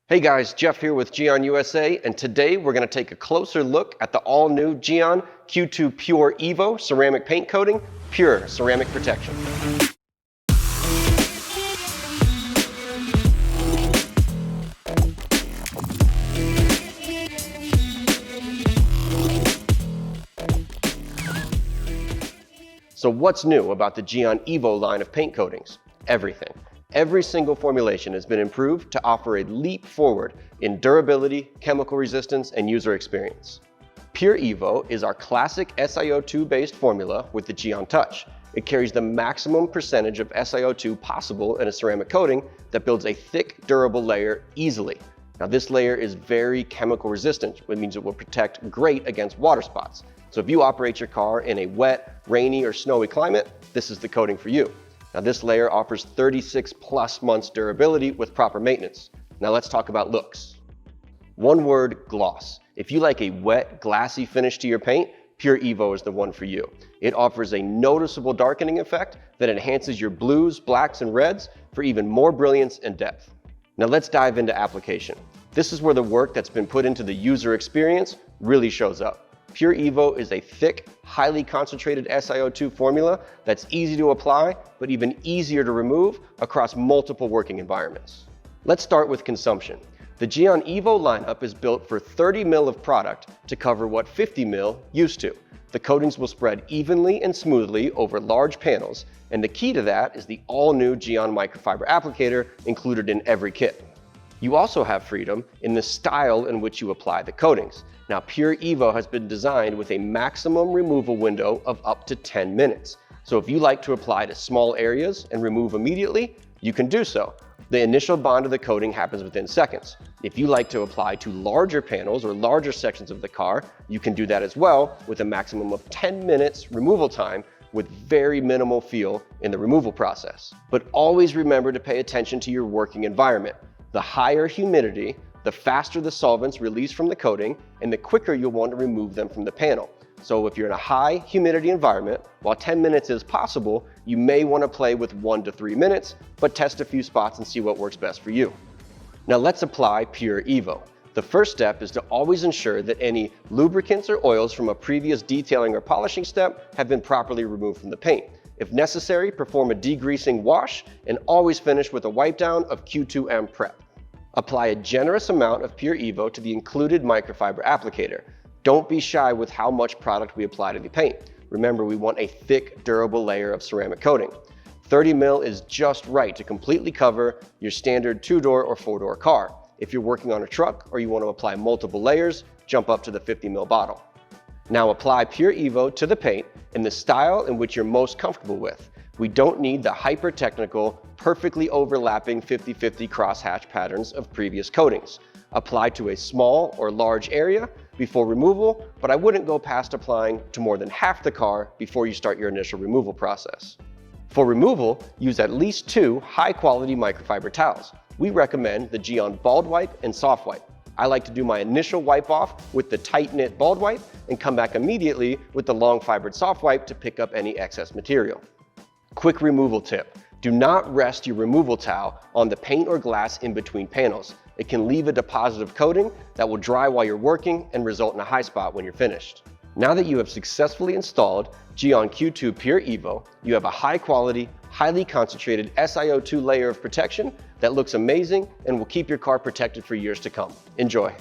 Hey guys, Jeff here with GYEON USA, and today we're going to take a closer look at the all-new GYEON Q2 Pure EVO ceramic paint coating, pure ceramic protection. So what's new about the GYEON EVO line of paint coatings? Everything. Every single formulation has been improved to offer a leap forward in durability, chemical resistance, and user experience. Pure EVO is our classic SiO2-based formula with the GYEON Touch. It carries the maximum percentage of SiO2 possible in a ceramic coating that builds a thick, durable layer easily. Now this layer is very chemical resistant, which means it will protect great against water spots. So if you operate your car in a wet, rainy, or snowy climate, this is the coating for you. Now this layer offers 36+ months durability with proper maintenance. Now let's talk about looks. One word, gloss. If you like a wet, glassy finish to your paint, Pure EVO is the one for you. It offers a noticeable darkening effect that enhances your blues, blacks, and reds for even more brilliance and depth. Now let's dive into application. This is where the work that's been put into the user experience really shows up. Pure EVO is a thick, highly concentrated SiO2 formula that's easy to apply, but even easier to remove across multiple working environments. Let's start with consumption. The GYEON EVO lineup is built for 30 ml of product to cover what 50 ml used to. The coatings will spread evenly and smoothly over large panels, and the key to that is the all-new GYEON microfiber applicator included in every kit. You also have freedom in the style in which you apply the coatings. Now, Pure EVO has been designed with a maximum removal window of up to 10 minutes. So if you like to apply to small areas and remove immediately, you can do so. The initial bond of the coating happens within seconds. If you like to apply to larger panels or larger sections of the car, you can do that as well with a maximum of 10 minutes removal time with very minimal feel in the removal process. But always remember to pay attention to your working environment. The higher humidity, the faster the solvents release from the coating, and the quicker you'll want to remove them from the panel. So if you're in a high humidity environment, while 10 minutes is possible, you may want to play with 1 to 3 minutes, but test a few spots and see what works best for you. Now let's apply Pure EVO. The first step is to always ensure that any lubricants or oils from a previous detailing or polishing step have been properly removed from the paint. If necessary, perform a degreasing wash and always finish with a wipe down of Q2M Prep. Apply a generous amount of Pure EVO to the included microfiber applicator. Don't be shy with how much product we apply to the paint. Remember, we want a thick, durable layer of ceramic coating. 30 ml is just right to completely cover your standard 2-door or 4-door car. If you're working on a truck or you want to apply multiple layers, jump up to the 50 ml bottle. Now apply Pure EVO to the paint in the style in which you're most comfortable with. We don't need the hyper-technical, perfectly overlapping 50-50 crosshatch patterns of previous coatings. Apply to a small or large area before removal, but I wouldn't go past applying to more than half the car before you start your initial removal process. For removal, use at least 2 high-quality microfiber towels. We recommend the GYEON Bald Wipe and Soft Wipe. I like to do my initial wipe off with the tight-knit Bald Wipe and come back immediately with the long-fibered Soft Wipe to pick up any excess material. Quick removal tip. Do not rest your removal towel on the paint or glass in between panels. It can leave a deposit of coating that will dry while you're working and result in a high spot when you're finished. Now that you have successfully installed GYEON Q2 Pure EVO, you have a high-quality, highly concentrated SiO2 layer of protection that looks amazing and will keep your car protected for years to come. Enjoy.